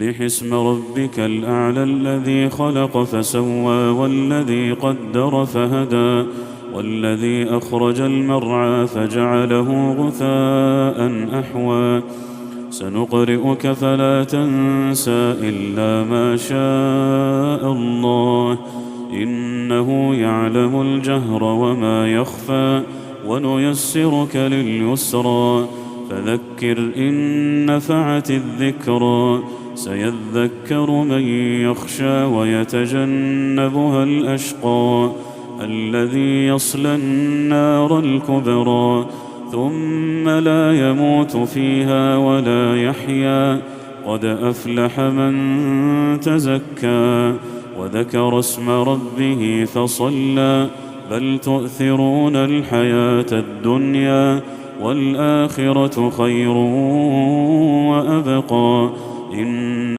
سبح اسم ربك الأعلى الذي خلق فسوى والذي قدر فهدى والذي أخرج المرعى فجعله غثاء أحوى سنقرئك فلا تنسى إلا ما شاء الله إنه يعلم الجهر وما يخفى ونيسرك لليسرى فذكر إن نفعت الذكرى سيذكر من يخشى ويتجنبها الأشقى الذي يصلى النار الكبرى ثم لا يموت فيها ولا يحيا قد أفلح من تزكى وذكر اسم ربه فصلى بل تؤثرون الحياة الدنيا والآخرة خير وأبقى